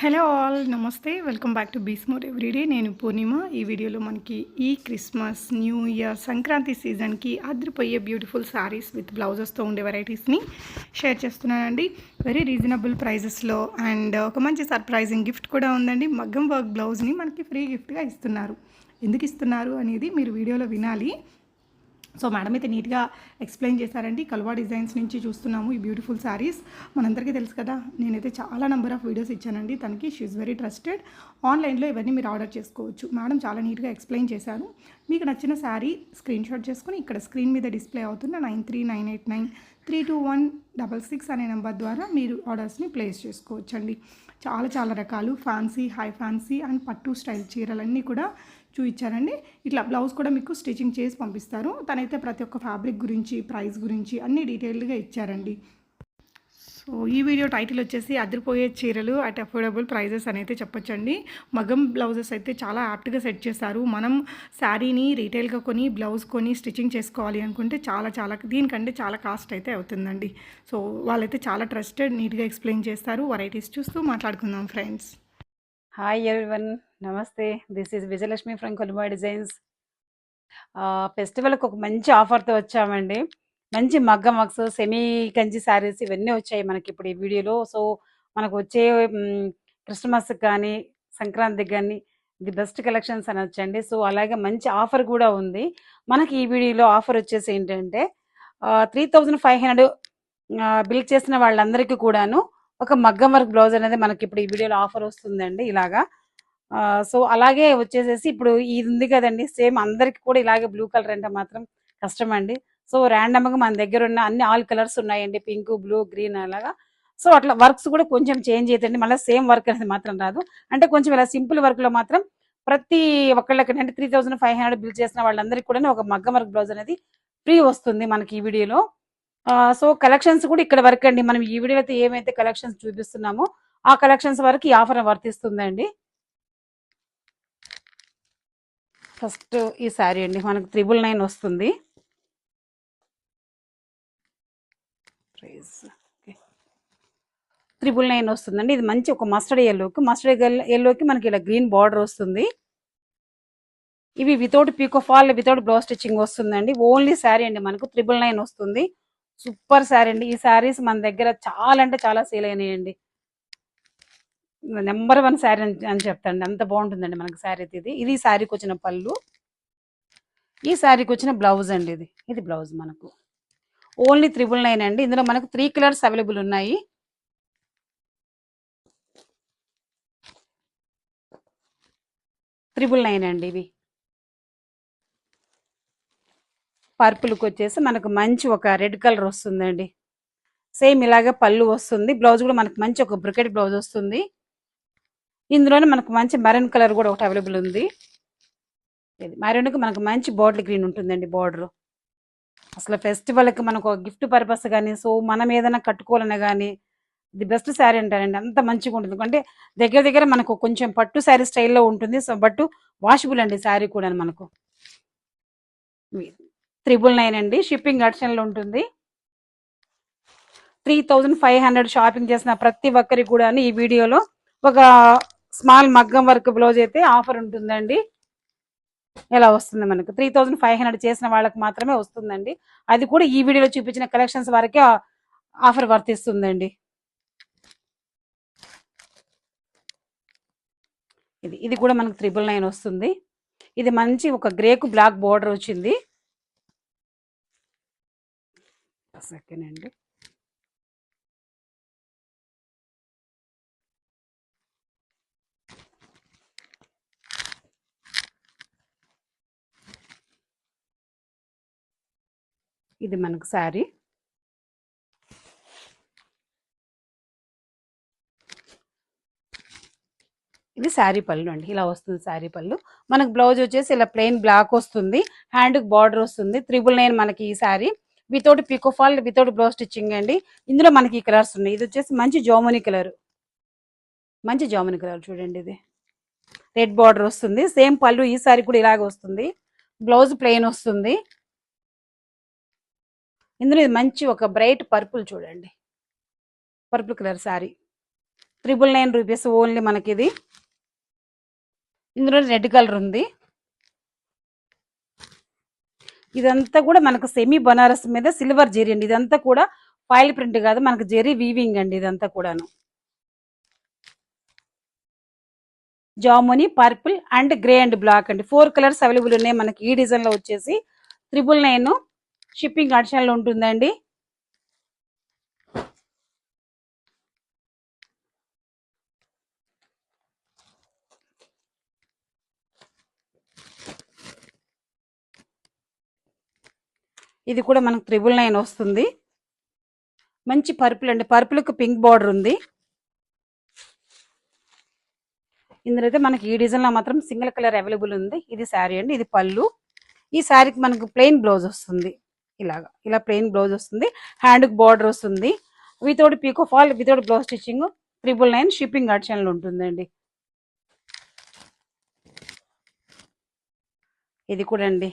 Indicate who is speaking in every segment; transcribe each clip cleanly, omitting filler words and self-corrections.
Speaker 1: Hello all నమస్తే welcome back to బీస్మోర్ everyday. నేను పూర్ణిమ. ఈ వీడియోలో మనకి ఈ క్రిస్మస్ న్యూ ఇయర్ సంక్రాంతి సీజన్కి అదిరిపోయే బ్యూటిఫుల్ శారీస్ విత్ బ్లౌజెస్తో ఉండే వెరైటీస్ని షేర్ చేస్తున్నానండి. వెరీ రీజనబుల్ ప్రైజెస్లో అండ్ ఒక మంచి సర్ప్రైజింగ్ గిఫ్ట్ కూడా ఉందండి. మగ్గం వర్క్ బ్లౌజ్ని మనకి ఫ్రీ గిఫ్ట్గా ఇస్తున్నారు. ఎందుకు ఇస్తున్నారు అనేది మీరు వీడియోలో వినాలి. సో మేడం అయితే నీట్గా ఎక్స్ప్లెయిన్ చేశారండి. కల్వా డిజైన్స్ నుంచి చూస్తున్నాము ఈ బ్యూటిఫుల్ శారీస్. మనందరికీ తెలుసు కదా, నేనైతే చాలా నెంబర్ ఆఫ్ వీడియోస్ ఇచ్చానండి తనకి. She's very trusted. ఆన్లైన్లో ఇవన్నీ మీరు ఆర్డర్ చేసుకోవచ్చు. మేడం చాలా నీట్గా ఎక్స్ప్లెయిన్ చేశారు. మీకు నచ్చిన శారీ స్క్రీన్ షాట్ చేసుకుని ఇక్కడ స్క్రీన్ మీద డిస్ప్లే అవుతున్న 9398932166 అనే నెంబర్ ద్వారా మీరు ఆర్డర్స్ని ప్లేస్ చేసుకోవచ్చండి. చాలా రకాలు ఫ్యాన్సీ, హై ఫ్యాన్సీ అండ్ పట్టు స్టైల్ చీరలన్నీ కూడా చూపించారండి. ఇట్లా బ్లౌజ్ కూడా మీకు స్టిచ్చింగ్ చేసి పంపిస్తారు. తనైతే ప్రతి ఒక్క ఫ్యాబ్రిక్ గురించి, ప్రైస్ గురించి అన్నీ డీటెయిల్డ్గా ఇచ్చారండి. సో ఈ వీడియో టైటిల్ వచ్చేసి అదిరిపోయే చీరలు అట్ అఫోర్డబుల్ ప్రైజెస్ అని అయితే చెప్పొచ్చండి. మగ్గం బ్లౌజెస్ అయితే చాలా యాప్ట్గా సెట్ చేశారు. మనం శారీని రీటైల్గా కొని బ్లౌజ్ కొని స్టిచ్చింగ్ చేసుకోవాలి అనుకుంటే చాలా దీనికంటే చాలా కాస్ట్ అయితే అవుతుందండి. సో వాళ్ళైతే చాలా ట్రస్టెడ్, నీట్గా ఎక్స్ప్లెయిన్ చేస్తారు. వెరైటీస్ చూస్తూ మాట్లాడుకుందాం ఫ్రెండ్స్.
Speaker 2: హాయ్ ఎవ్రీవన్, నమస్తే. This is Vijayalakshmi from Kalva designs. ఫెస్టివల్కి ఒక మంచి ఆఫర్తో వచ్చామండి. మంచి మగ్గం వర్క్స్, సెమీ కంచి శారీస్ ఇవన్నీ వచ్చాయి మనకి ఇప్పుడు ఈ వీడియోలో. సో మనకు వచ్చే క్రిస్మస్కి కానీ సంక్రాంతికి కానీ ది బెస్ట్ కలెక్షన్స్ అని వచ్చండి. సో అలాగే మంచి ఆఫర్ కూడా ఉంది మనకి. ఈ వీడియోలో ఆఫర్ వచ్చేసి ఏంటంటే 3500 బిల్ చేసిన వాళ్ళందరికీ కూడాను ఒక మగ్గం వర్క్ బ్లౌజ్ అనేది మనకి ఇప్పుడు ఈ వీడియోలో ఆఫర్ వస్తుందండి ఇలాగా. సో అలాగే వచ్చేసేసి ఇప్పుడు ఇది ఉంది కదండి, సేమ్ అందరికి కూడా ఇలాగే బ్లూ కలర్ అంటే మాత్రం కష్టం అండి. సో ర్యాండమ్గా మన దగ్గర ఉన్న అన్ని ఆల్ కలర్స్ ఉన్నాయండి, పింక్, బ్లూ, గ్రీన్ అలాగా. సో అట్లా వర్క్స్ కూడా కొంచెం చేంజ్ అవుతాయండి. మళ్ళీ సేమ్ వర్క్ అనేది మాత్రం రాదు. అంటే కొంచెం ఇలా సింపుల్ వర్క్లో మాత్రం ప్రతి ఒక్కళ్ళకి అంటే 3500 బిల్ చేసిన వాళ్ళందరికీ కూడా ఒక మగ్గం వర్క్ బ్లౌజ్ అనేది ఫ్రీ వస్తుంది మనకి ఈ వీడియోలో. సో కలెక్షన్స్ కూడా ఇక్కడ వరకు అండి. మనం ఈ వీడియో అయితే ఏమైతే కలెక్షన్స్ చూపిస్తున్నామో ఆ కలెక్షన్స్ వరకు ఈ ఆఫర్ వర్తిస్తుందండి. ఫస్ట్ ఈ శారీ అండి మనకు 999 వస్తుంది. 999 వస్తుందండి. ఇది మంచి ఒక మస్టర్డ్ ఎల్లోకి మనకి ఇలా గ్రీన్ బార్డర్ వస్తుంది. ఇవి without పీకో fall, without blouse stitching వస్తుందండి. ఓన్లీ శారీ అండి మనకు 999 వస్తుంది. సూపర్ శారీ అండి. ఈ శారీస్ మన దగ్గర చాలా అంటే చాలా సేల్ అయినాయండి. నెంబర్ 1 శారీ అని చెప్తాండి, అంత బాగుంటుందండి మనకి శారీ. ఇది శారీకి వచ్చిన పళ్ళు, ఈ శారీకి వచ్చిన బ్లౌజ్ అండి. ఇది బ్లౌజ్ మనకు ఓన్లీ 999 అండి. ఇందులో మనకు 3 కలర్స్ అవైలబుల్ ఉన్నాయి. $999 అండి. ఇవి పర్పుల్కి వచ్చేసి మనకు మంచి ఒక రెడ్ కలర్ వస్తుందండి. సేమ్ ఇలాగే పళ్ళు వస్తుంది. బ్లౌజ్ కూడా మనకు మంచి ఒక బ్రొకెట్ బ్లౌజ్ వస్తుంది. ఇందులోనే మనకు మంచి మెరూన్ కలర్ కూడా ఒకటి అవైలబుల్ ఉంది. మెరూన్కి మనకు మంచి బాటిల్ గ్రీన్ ఉంటుందండి బార్డర్. అసలు ఫెస్టివల్కి మనకు గిఫ్ట్ పర్పస్ కానీ, సో మనం ఏదైనా కట్టుకోవాలన్నా కానీ ది బెస్ట్ శారీ అంటారండి. అంత మంచిగా ఉంటుంది. అంటే దగ్గర మనకు కొంచెం పట్టు శారీ స్టైల్లో ఉంటుంది. సో బట్ వాషబుల్ అండి శారీ కూడా మనకు. 999 అండి. షిప్పింగ్ ఆప్షన్లో ఉంటుంది. 3500 షాపింగ్ చేసిన ప్రతి ఒక్కరికి కూడా ఈ వీడియోలో ఒక స్మాల్ మగ్గం వర్క్ బ్లౌజ్ అయితే ఆఫర్ ఉంటుందండి. ఎలా వస్తుంది మనకు 3500 చేసిన వాళ్ళకి మాత్రమే వస్తుందండి. అది కూడా ఈ వీడియోలో చూపించిన కలెక్షన్స్ వరకే ఆఫర్ వర్తిస్తుందండి. ఇది కూడా మనకు 999 వస్తుంది. ఇది మంచి ఒక గ్రేకు బ్లాక్ బోర్డర్ వచ్చింది. సెకండ్ అండి. ఇది మనకు శారీ. ఇది శారీ పళ్ళు అండి. ఇలా వస్తుంది శారీ పళ్ళు. మనకు బ్లౌజ్ వచ్చేసి ఇలా ప్లెయిన్ బ్లాక్ వస్తుంది. హ్యాండ్కి బార్డర్ వస్తుంది. 999 మనకి ఈ sari without పీకో fall, without blouse stitching అండి. ఇందులో మనకి ఈ కలర్స్ ఉన్నాయి. ఇది వచ్చేసి మంచి జామునీ కలర్, చూడండి. ఇది రెడ్ బార్డర్ వస్తుంది. సేమ్ పళ్ళు ఈ శారీ కూడా ఇలాగే వస్తుంది. బ్లౌజ్ ప్లెయిన్ వస్తుంది. ఇందులో ఇది మంచి ఒక బ్రైట్ పర్పుల్, చూడండి purple colour sari. 999 rupees only మనకి ఇది. ఇందులో రెడ్ కలర్ ఉంది. ఇదంతా కూడా మనకు సెమీ బనారస్ మీద సిల్వర్ జెరీ అండి. ఇదంతా కూడా ఫాయిల్ ప్రింట్ కాదు, మనకు జెరీ వీవింగ్ అండి. ఇదంతా కూడాను జాముని, purple and grey and black అండి. 4 కలర్స్ అవైలబుల్ ఉన్నాయి మనకి. ఈ డిజైన్ లో వచ్చేసి 999 షిప్పింగ్ ఆప్షన్ లో ఉంటుందండి. ఇది కూడా మనకు 999 వస్తుంది. మంచి పర్పుల్ అండి. పర్పుల్కి పింక్ బార్డర్ ఉంది. ఇందులో అయితే మనకి ఈ డిజైన్ లో మాత్రం సింగిల్ కలర్ అవైలబుల్ ఉంది. ఇది శారీ అండి, ఇది పళ్ళు. ఈ శారీకి మనకు ప్లెయిన్ బ్లౌజ్ వస్తుంది. ఇలా ప్లెయిన్ బ్లౌజ్ వస్తుంది. హ్యాండ్కి బార్డర్ వస్తుంది. Without పీకో fall, without blouse stitching. 999 shipping option లో ఉంటుందండి. ఇది కూడా అండి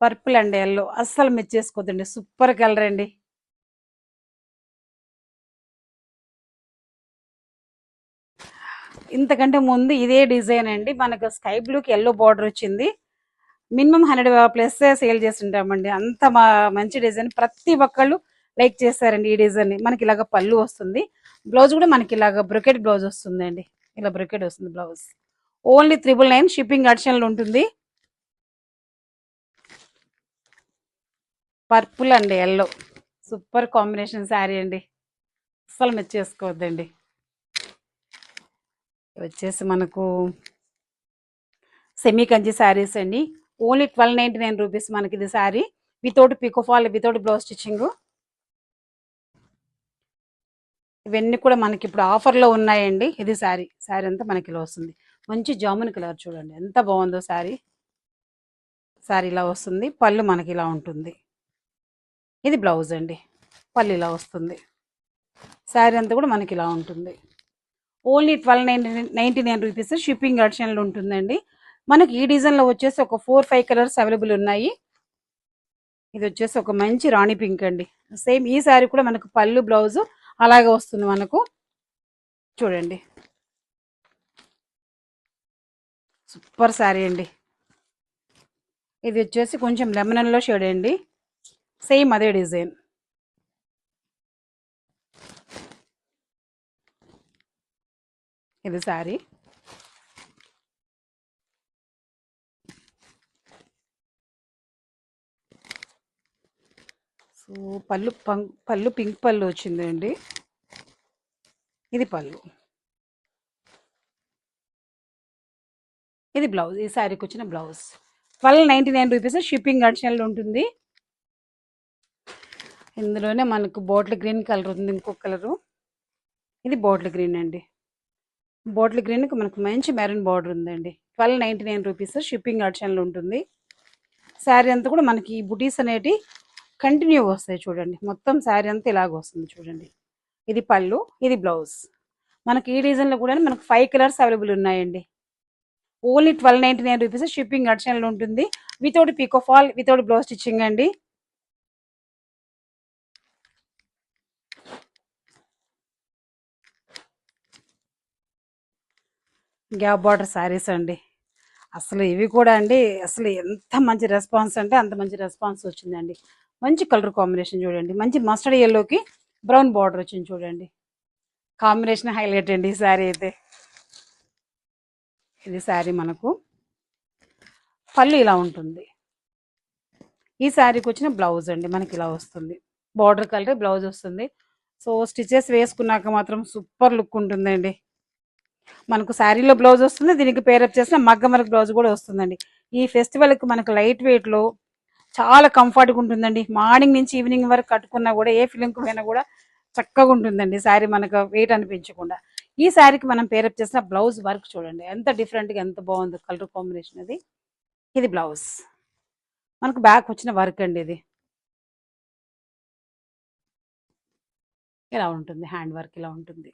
Speaker 2: పర్పుల్ అండ్ ఎల్లో, అస్సలు మిస్ చేసుకోవద్దండి. సూపర్ కలర్ అండి. ఇంతకంటే ముందు ఇదే డిజైన్ అండి మనకు స్కై బ్లూకి ఎల్లో బార్డర్ వచ్చింది. మినిమం 100+ సేల్ చేస్తుంటామండి. అంత మంచి డిజైన్, ప్రతి ఒక్కళ్ళు లైక్ చేస్తారండి ఈ డిజైన్. మనకి ఇలాగ పళ్ళు వస్తుంది. బ్లౌజ్ కూడా మనకి ఇలాగ బ్రొకెట్ బ్లౌజ్ వస్తుందండి. ఇలా బ్రొకెట్ వస్తుంది బ్లౌజ్. ఓన్లీ 999 షిప్పింగ్ ఆప్షన్లో ఉంటుంది. Purple and yellow super combination sari అండి, అస్సలు మిస్ చేసుకోవద్దండి. వచ్చేసి మనకు సెమీ కంచి శారీస్ అండి. ఓన్లీ 1299 రూపీస్ మనకి ఇది sari. Without picot fall, without blouse stitching. ఇవన్నీ కూడా మనకి ఇప్పుడు ఆఫర్లో ఉన్నాయండి. ఇది శారీ అంతా మనకి ఇలా వస్తుంది. మంచి జామున్ కలర్ చూడండి ఎంత బాగుందో శారీ. ఇలా వస్తుంది. పళ్ళు మనకి ఇలా ఉంటుంది. ఇది బ్లౌజ్ అండి. పళ్ళు ఇలా వస్తుంది. శారీ అంతా కూడా మనకి ఇలా ఉంటుంది. ఓన్లీ 1299 రూపీస్ షిప్పింగ్ ఆప్షన్లో ఉంటుందండి. మనకి ఈ డిజైన్లో వచ్చేసి ఒక 4-5 కలర్స్ అవైలబుల్ ఉన్నాయి. ఇది వచ్చేసి ఒక మంచి రాణి పింక్ అండి. సేమ్ ఈ శారీ కూడా మనకు పళ్ళు బ్లౌజ్ అలాగే వస్తుంది మనకు. చూడండి సూపర్ శారీ అండి. ఇది వచ్చేసి కొంచెం లెమనన్లో షేడ్ అండి. సేమ్ అదే డిజైన్. ఇది శారీ. సో పళ్ళు పింక్ పళ్ళు వచ్చిందండి. ఇది పళ్ళు, ఇది బ్లౌజ్. ఈ శారీకి వచ్చిన బ్లౌజ్ 1299 రూపీస్ షిప్పింగ్ ఆప్షన్లో ఉంటుంది. ఇందులోనే మనకు బాటిల్ గ్రీన్ కలర్ ఉంది, ఇంకొక కలరు. ఇది బాటిల్ గ్రీన్ అండి. బాటిల్ గ్రీన్కి మనకు మంచి మెరూన్ బార్డర్ ఉందండి. 1299 రూపీస్ షిప్పింగ్ ఆప్షన్లో ఉంటుంది. శారీ అంతా కూడా మనకి ఈ బుటీస్ అనేటి కంటిన్యూగా వస్తాయి చూడండి. మొత్తం శారీ అంతా ఇలాగ వస్తుంది చూడండి. ఇది పళ్ళు, ఇది బ్లౌజ్. మనకి ఈ డిజైన్లో కూడా మనకు 5 కలర్స్ అవైలబుల్ ఉన్నాయండి. ఓన్లీ 1299 రూపీస్ షిప్పింగ్ ఆప్షన్లో ఉంటుంది. Without పీకో fall, without blouse stitching అండి. గ్యాప్ బార్డర్ శారీస్ అండి. అసలు ఇవి కూడా అండి అసలు ఎంత మంచి రెస్పాన్స్ అంటే అంత మంచి రెస్పాన్స్ వచ్చిందండి. మంచి కలర్ కాంబినేషన్ చూడండి. మంచి మస్టర్డ్ ఎల్లోకి బ్రౌన్ బార్డర్ వచ్చింది చూడండి. కాంబినేషన్ హైలైట్ అండి ఈ శారీ అయితే. ఇది శారీ మనకు పళ్ళు ఇలా ఉంటుంది. ఈ శారీకి వచ్చిన బ్లౌజ్ అండి మనకి ఇలా వస్తుంది. బార్డర్ కలర్ బ్లౌజ్ వస్తుంది. సో స్టిచెస్ వేసుకున్నాక మాత్రం సూపర్ లుక్ ఉంటుందండి. మనకు శారీలో బ్లౌజ్ వస్తుంది, దీనికి పేరప్ చేసిన మగ్గం వర్క్ బ్లౌజ్ కూడా వస్తుందండి. ఈ ఫెస్టివల్కి మనకు లైట్ వెయిట్లో చాలా కంఫర్ట్గా ఉంటుందండి. మార్నింగ్ నుంచి ఈవినింగ్ వరకు కట్టుకున్నా కూడా ఏ ఫిలింకి పోయినా కూడా చక్కగా ఉంటుందండి శారీ, మనకు వెయిట్ అనిపించకుండా. ఈ శారీకి మనం పేరప్ చేసిన బ్లౌజ్ వర్క్ చూడండి ఎంత డిఫరెంట్గా ఎంత బాగుందో కలర్ కాంబినేషన్ అది. ఇది బ్లౌజ్ మనకు బ్యాక్ వచ్చిన వర్క్ అండి. ఇది ఇలా ఉంటుంది. హ్యాండ్ వర్క్ ఇలా ఉంటుంది.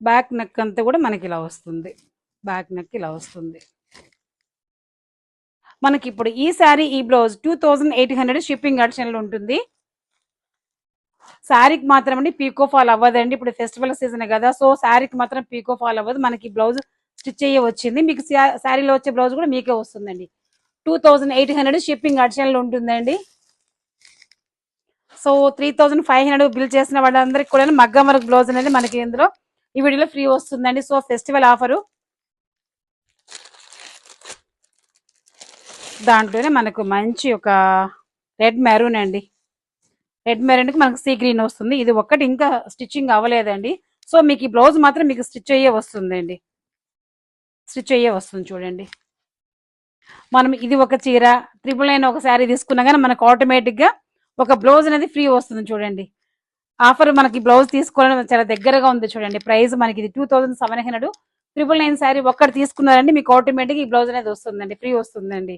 Speaker 2: బ్యాక్ నెక్ అంతా కూడా మనకి ఇలా వస్తుంది. బ్యాక్ నెక్ ఇలా వస్తుంది. మనకి ఇప్పుడు ఈ శారీ ఈ బ్లౌజ్ 2800 షిప్పింగ్ ఆప్షన్లో ఉంటుంది. శారీకి మాత్రం అండి పీకో ఫాల్ అవ్వదండి. ఇప్పుడు ఫెస్టివల్ సీజన్ కదా, సో శారీకి మాత్రం పీకో ఫాల్ అవ్వదు. మనకి బ్లౌజ్ స్టిచ్ అయ్యే వచ్చింది. మీకు శారీలో వచ్చే బ్లౌజ్ కూడా మీకే వస్తుందండి. 2800 షిప్పింగ్ అడిషనల్ ఉంటుందండి. సో 3500 బిల్ చేసిన వాళ్ళందరికీ కూడా మగ్గం వర్క్ బ్లౌజ్ అనేది మనకి ఇందులో ఈ వీడియోలో ఫ్రీ వస్తుందండి. సో ఫెస్టివల్ ఆఫరు, దాంట్లోనే మనకు మంచి ఒక రెడ్ మెరూన్ అండి. రెడ్ మెరూన్కి మనకు సీ గ్రీన్ వస్తుంది. ఇది ఒక్కటి ఇంకా స్టిచ్చింగ్ అవ్వలేదండి. సో మీకు ఈ బ్లౌజ్ మాత్రం మీకు స్టిచ్ అయ్యే వస్తుందండి. స్టిచ్ అయ్యే వస్తుంది చూడండి. మనం ఇది ఒక చీర 999 ఒక శారీ తీసుకున్నా కానీ మనకు ఆటోమేటిక్గా ఒక బ్లౌజ్ అనేది ఫ్రీ వస్తుంది చూడండి. ఆఫర్ మనకి బ్లౌజ్ తీసుకోవడం చాలా దగ్గరగా ఉంది చూడండి. ప్రైస్ మనకి ఇది 2700. 999 శారీ ఒక్కటి తీసుకున్నారండి మీకు ఆటోమేటిక్ ఈ బ్లౌజ్ అనేది వస్తుందండి, ఫ్రీ వస్తుందండి.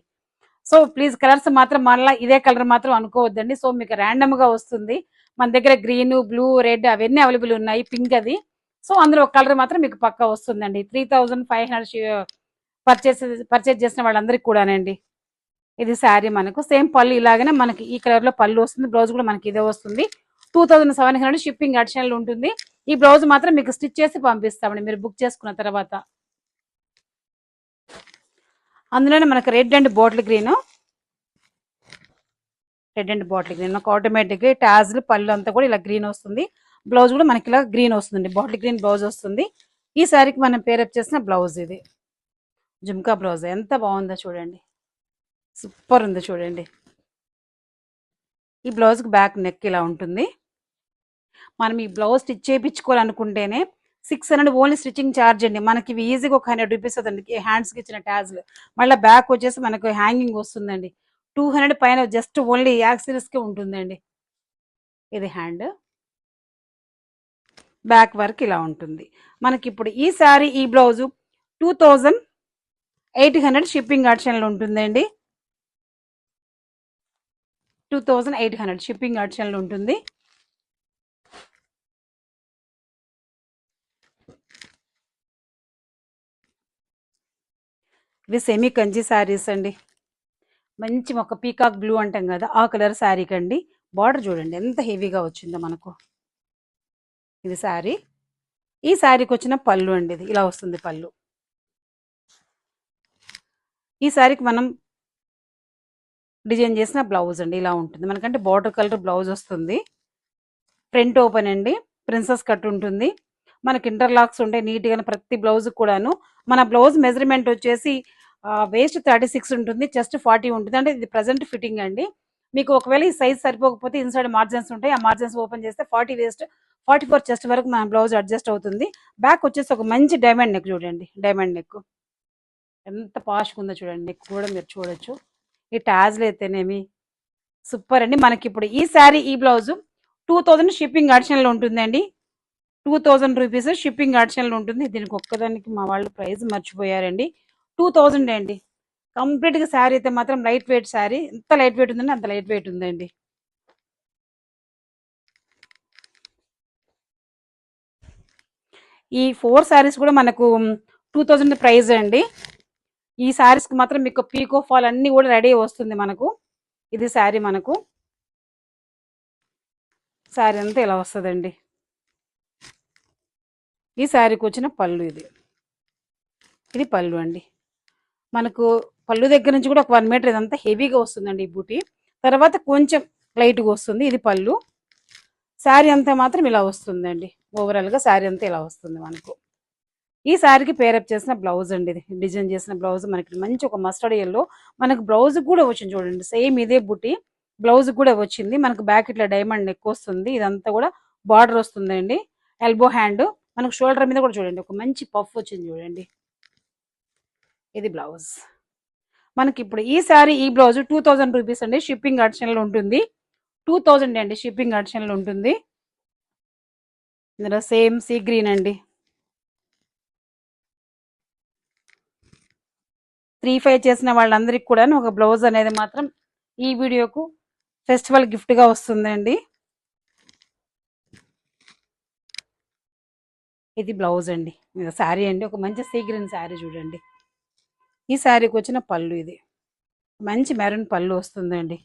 Speaker 2: సో ప్లీజ్ కలర్స్ మాత్రం మళ్ళీ ఇదే కలర్ మాత్రం అనుకోవద్దండి. సో మీకు ర్యాండమ్ గా వస్తుంది. మన దగ్గర గ్రీన్, బ్లూ, రెడ్ అవన్నీ అవైలబుల్ ఉన్నాయి, పింక్ అది. సో అందులో ఒక కలర్ మాత్రం మీకు పక్కా వస్తుందండి. 3500 పర్చేజ్ చేసిన వాళ్ళందరికీ కూడానండి. ఇది శారీ మనకు సేమ్ పళ్ళు ఇలాగనే మనకి ఈ కలర్ లో పళ్ళు వస్తుంది. బ్లౌజ్ కూడా మనకి ఇదే వస్తుంది. 2700 షిప్పింగ్ అడిషనల్ ఉంటుంది. ఈ బ్లౌజ్ మాత్రం మీకు స్టిచ్ చేసి పంపిస్తామండి మీరు బుక్ చేసుకున్న తర్వాత. అందులోనే మనకు రెడ్ అండ్ బాటిల్ గ్రీన్, మనకు ఆటోమేటిక్ టాజ్లు పళ్ళు అంతా కూడా ఇలా గ్రీన్ వస్తుంది. బ్లౌజ్ కూడా మనకి ఇలా గ్రీన్ వస్తుంది, బాటిల్ గ్రీన్ బ్లౌజ్ వస్తుంది. ఈ శారీకి మనం పేరప్ చేసిన బ్లౌజ్ ఇది జుమ్కా బ్లౌజ్. ఎంత బాగుందో చూడండి, సూపర్ ఉంది చూడండి. ఈ బ్లౌజ్కి బ్యాక్ నెక్ ఇలా ఉంటుంది. మనం ఈ బ్లౌజ్ స్టిచ్ చేయించుకోవాలనుకుంటేనే 600 ఓన్లీ స్టిచ్చింగ్ ఛార్జ్ అండి. మనకి ఇవి ఈజీగా ఒక 100 రూపీస్ అవుతుంది హ్యాండ్స్కి ఇచ్చిన ట్యాజ్లు. మళ్ళీ బ్యాక్ వచ్చేసి మనకు హ్యాంగింగ్ వస్తుందండి. 200 పైన జస్ట్ ఓన్లీ యాక్సిరీస్కి ఉంటుందండి. ఇది హ్యాండ్, బ్యాక్ వర్క్ ఇలా ఉంటుంది మనకి. ఇప్పుడు ఈ శారీ ఈ బ్లౌజు 2800 షిప్పింగ్ ఆప్షన్లు ఉంటుందండి. 2800 షిప్పింగ్ ఆప్షన్లు ఉంటుంది. ఇవి సెమీ కంచి శారీస్ అండి. మంచి ఒక పీకాక్ బ్లూ అంటాం కదా, ఆ కలర్ శారీకి అండి. బార్డర్ చూడండి ఎంత హెవీగా వచ్చిందో మనకు. ఇది శారీ. ఈ శారీకి వచ్చిన పళ్ళు అండి, ఇది ఇలా వస్తుంది పళ్ళు. ఈ శారీకి మనం డిజైన్ చేసిన బ్లౌజ్ అండి ఇలా ఉంటుంది మనకంటే. బార్డర్ కలర్ బ్లౌజ్ వస్తుంది. ఫ్రంట్ ఓపెన్ అండి, ప్రిన్సెస్ కట్ ఉంటుంది. మనకి ఇంటర్లాక్స్ ఉంటాయి నీట్గా ప్రతి బ్లౌజ్ కూడాను. మన బ్లౌజ్ మెజర్మెంట్ వచ్చేసి వేస్ట్ 36 ఉంటుంది, చెస్ట్ 40 ఉంటుంది. అంటే ఇది ప్రజెంట్ ఫిట్టింగ్ అండి. మీకు ఒకవేళ ఈ సైజ్ సరిపోకపోతే ఇన్సైడ్ మార్జిన్స్ ఉంటాయి, ఆ మార్జిన్స్ ఓపెన్ చేస్తే 40 వేస్ట్ 44 చెస్ట్ వరకు మన బ్లౌజ్ అడ్జస్ట్ అవుతుంది. బ్యాక్ వచ్చేసి ఒక మంచి డైమండ్ నెక్ చూడండి. డైమండ్ నెక్ ఎంత పాష్గా ఉందో చూడండి. నెక్ కూడా మీరు చూడొచ్చు. ఈ ట్యాజ్లు అయితేనేమి సూపర్ అండి. మనకి ఇప్పుడు ఈ శారీ ఈ బ్లౌజ్ 2000 షిప్పింగ్ ఆప్షన్లో ఉంటుందండి. 2000 రూపీస్ షిప్పింగ్ ఆప్షన్లో ఉంటుంది. దీనికి ఒక్కదానికి మా వాళ్ళు ప్రైస్ మర్చిపోయారండి. 2000 అండి. కంప్లీట్గా శారీ అయితే మాత్రం లైట్ వెయిట్ శారీ. ఎంత లైట్ వెయిట్ ఉందండి అంత లైట్ వెయిట్ ఉందండి. ఈ 4 శారీస్ కూడా మనకు 2000 ప్రైస్ అండి. ఈ శారీస్కి మాత్రం మీకు పీకో ఫాల్ అన్నీ కూడా రెడీ వస్తుంది మనకు. ఇది శారీ మనకు. శారీ అంతా ఇలా వస్తుందండి. ఈ శారీకి వచ్చిన పళ్ళు ఇది పళ్ళు అండి. మనకు పళ్ళు దగ్గర నుంచి కూడా ఒక 1 మీటర్ ఇదంతా హెవీగా వస్తుందండి ఈ బూటీ. తర్వాత కొంచెం లైట్గా వస్తుంది. ఇది పళ్ళు. శారీ అంతా మాత్రం ఇలా వస్తుందండి. ఓవరాల్గా శారీ అంతా ఇలా వస్తుంది మనకు. ఈ శారీకి పేరప్ చేసిన బ్లౌజ్ అండి, ఇది డిజైన్ చేసిన బ్లౌజ్. మనకి మంచి ఒక మస్టర్డ్ ఎల్లో మనకు బ్లౌజ్ కూడా వచ్చింది చూడండి. సేమ్ ఇదే బుట్టి బ్లౌజ్ కూడా వచ్చింది మనకు. బ్యాక్ ఇట్లా డైమండ్ నెక్ వస్తుంది. ఇదంతా కూడా బార్డర్ వస్తుందండి. ఎల్బో హ్యాండ్ మనకు. షోల్డర్ మీద కూడా చూడండి ఒక మంచి పఫ్ వచ్చింది చూడండి. ఇది బ్లౌజ్ మనకి. ఇప్పుడు ఈ శారీ ఈ బ్లౌజ్ 2000 రూపీస్ అండి. షిప్పింగ్ ఆప్షన్లో ఉంటుంది. 2000 అండి షిప్పింగ్ ఆప్షన్లో ఉంటుంది. ఇందులో సేమ్ సీ గ్రీన్ అండి. 35 చేసిన వాళ్ళందరికీ కూడా ఒక బ్లౌజ్ అనేది మాత్రం ఈ వీడియోకు ఫెస్టివల్ గిఫ్ట్గా వస్తుందండి. ఇది బ్లౌజ్ అండి. ఇది శారీ అండి. ఒక మంచి సీ గ్రీన్ శారీ చూడండి. ఈ శారీకి వచ్చిన పళ్ళు ఇది మంచి మెరూన్ పళ్ళు వస్తుందండి.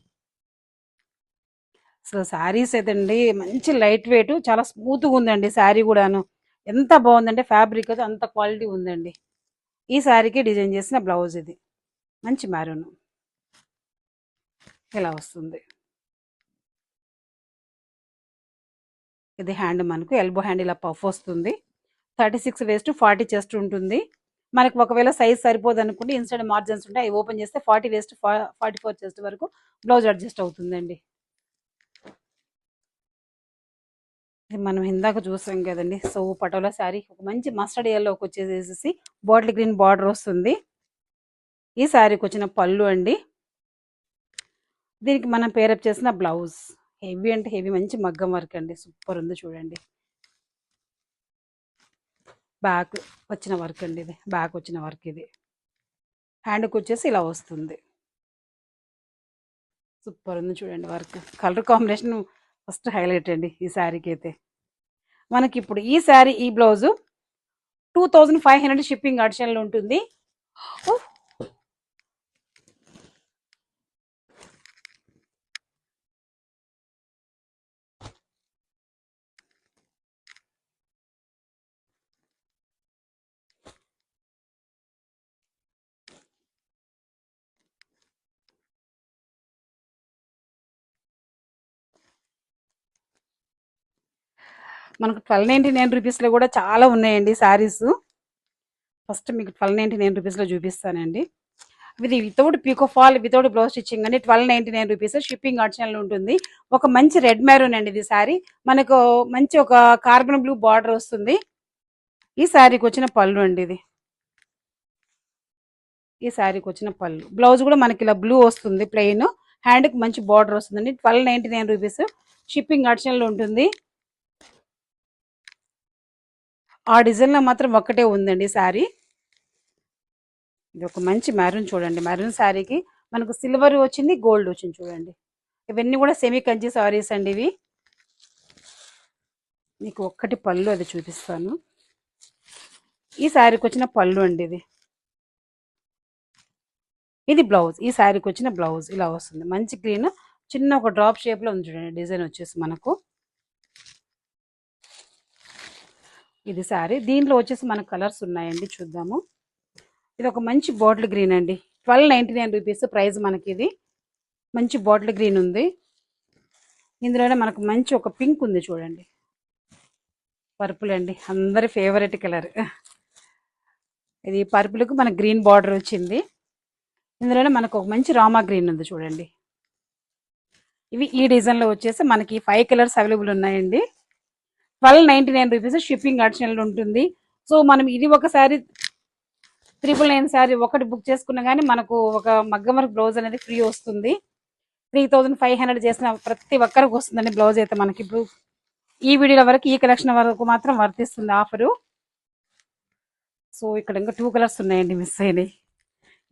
Speaker 2: అసలు శారీస్ అయితే అండి మంచి లైట్ వెయిట్, చాలా స్మూత్గా ఉందండి శారీ కూడాను. ఎంత బాగుందంటే ఫ్యాబ్రిక్ అయితే అంత క్వాలిటీ ఉందండి. ఈ శారీకి డిజైన్ చేసిన బ్లౌజ్ ఇది, మంచి మ్యారూన్ ఇలా వస్తుంది. ఇది హ్యాండ్, మనకు ఎల్బో హ్యాండ్ ఇలా పఫ్ వస్తుంది. 36 వేస్ట్ 40 చెస్ట్ ఉంటుంది. మనకు ఒకవేళ సైజ్ సరిపోదు అనుకుంటే ఇన్సైడ్ మార్జిన్స్ ఉంటాయి, అవి ఓపెన్ చేస్తే 40 వేస్ట్ 44 చెస్ట్ వరకు బ్లౌజ్ అడ్జస్ట్ అవుతుందండి. ఇది మనం ఇందాక చూసాం కదండి. సో పటోలా శారీ ఒక మంచి మస్టర్డ్ ఎల్లోకి వచ్చేసేసి బాటిల్ గ్రీన్ బార్డర్ వస్తుంది. ఈ శారీకి వచ్చిన పళ్ళు అండి. దీనికి మనం పేరప్ చేసిన బ్లౌజ్ హెవీ అంటే హెవీ, మంచి మగ్గం వర్క్ అండి, సూపర్ ఉంది చూడండి. బ్యాక్ వచ్చిన వర్క్ అండి, ఇది బ్యాక్ వచ్చిన వర్క్. ఇది హ్యాండ్కి వచ్చేసి ఇలా వస్తుంది, సూపర్ ఉంది చూడండి work. Colour combination first highlight అండి ఈ శారీకి అయితే. మనకి ఇప్పుడు ఈ శారీ ఈ బ్లౌజు 2500 షిప్పింగ్ అడిషనల్ ఉంటుంది. మనకు 1299 రూపీస్లో కూడా చాలా ఉన్నాయండి శారీస్. ఫస్ట్ మీకు 1299 రూపీస్లో చూపిస్తానండి. ఇది without పీకో fall, without blouse stitching అని 1299 రూపీస్ షిప్పింగ్ ఆప్షన్లో ఉంటుంది. ఒక మంచి రెడ్ మెరూన్ అండి ఇది శారీ. మనకు మంచి ఒక కార్బన్ బ్లూ బార్డర్ వస్తుంది. ఈ శారీకి వచ్చిన పళ్ళు అండి ఇది. ఈ శారీకి వచ్చిన పళ్ళు, బ్లౌజ్ కూడా మనకి ఇలా బ్లూ వస్తుంది ప్లెయిన్, హ్యాండ్కి మంచి బార్డర్ వస్తుందండి. 1299 రూపీస్ షిప్పింగ్ ఆప్షన్లో ఉంటుంది. ఆ డిజైన్లో మాత్రం ఒక్కటే ఉందండి శారీ. ఇది ఒక మంచి మెరూన్ చూడండి. మెరూన్ శారీకి మనకు సిల్వర్ వచ్చింది, గోల్డ్ వచ్చింది చూడండి. ఇవన్నీ కూడా సెమీ కంచి సారీస్ అండి ఇవి. మీకు ఒక్కటి పళ్ళు అది చూపిస్తాను. ఈ శారీకి వచ్చిన పళ్ళు అండి ఇది. ఇది బ్లౌజ్, ఈ శారీకి వచ్చిన బ్లౌజ్ ఇలా వస్తుంది, మంచి గ్రీన్, చిన్న ఒక డ్రాప్ షేప్లో ఉంది చూడండి డిజైన్ వచ్చేసి మనకు. ఇది శారీ, దీంట్లో వచ్చేసి మనకు కలర్స్ ఉన్నాయండి, చూద్దాము. ఇది ఒక మంచి బాటిల్ గ్రీన్ అండి, 1299 రూపీస్ ప్రైస్ మనకి. ఇది మంచి బాటిల్ గ్రీన్ ఉంది. ఇందులోనే మనకు మంచి ఒక పింక్ ఉంది చూడండి, పర్పుల్ అండి, అందరి ఫేవరెట్ కలర్. ఇది పర్పుల్కి మనకు గ్రీన్ బార్డర్ వచ్చింది. ఇందులోనే మనకు ఒక మంచి రామా గ్రీన్ ఉంది చూడండి. ఇవి ఈ డిజైన్లో వచ్చేసి మనకి 5 కలర్స్ అవైలబుల్ ఉన్నాయండి. 1299 రూపీస్ షిప్పింగ్ ఆప్షన్లో ఉంటుంది. సో మనం ఇది ఒకసారి 999 శారీ ఒకటి బుక్ చేసుకున్నా కానీ మనకు ఒక మగ్గం వర్క్ బ్లౌజ్ అనేది ఫ్రీ వస్తుంది. 3500 చేసిన ప్రతి ఒక్కరికి వస్తుందండి బ్లౌజ్ అయితే మనకి. ఇప్పుడు ఈ వీడియోల వరకు ఈ కలెక్షన్ వరకు మాత్రం వర్తిస్తుంది ఆఫరు. సో ఇక్కడ ఇంకా 2 కలర్స్ ఉన్నాయండి, మిస్ అయినాయి.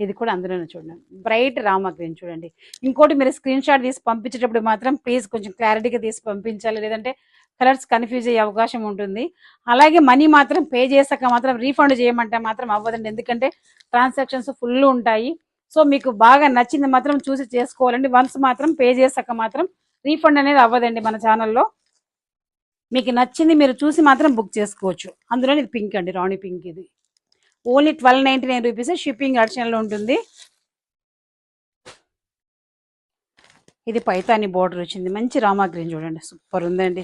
Speaker 2: ఇది కూడా అందులోనే చూడండి, బ్రైట్ రామా గ్రీన్ చూడండి. ఇంకోటి మీరు స్క్రీన్ షాట్ తీసి పంపించేటప్పుడు మాత్రం ప్లీజ్ కొంచెం క్లారిటీగా తీసి పంపించాలి, లేదంటే కలర్స్ కన్ఫ్యూజ్ అయ్యే అవకాశం ఉంటుంది. అలాగే మనీ మాత్రం పే చేసాక మాత్రం రీఫండ్ చేయమంటే మాత్రం అవ్వదండి, ఎందుకంటే ట్రాన్సాక్షన్స్ ఫుల్ ఉంటాయి. సో మీకు బాగా నచ్చింది మాత్రం చూసి చేసుకోవాలండి. వన్స్ మాత్రం పే చేసాక మాత్రం రీఫండ్ అనేది అవ్వదండి మన ఛానల్లో. మీకు నచ్చింది మీరు చూసి మాత్రం బుక్ చేసుకోవచ్చు. అందులో ఇది పింక్ అండి, రాణి పింక్. ఇది ఓన్లీ 1299 రూపీస్ షిప్పింగ్ ఆప్షన్లో ఉంటుంది. ఇది పైతాని బోర్డర్ వచ్చింది, మంచి రామా గ్రీన్ చూడండి, సూపర్ ఉందండి.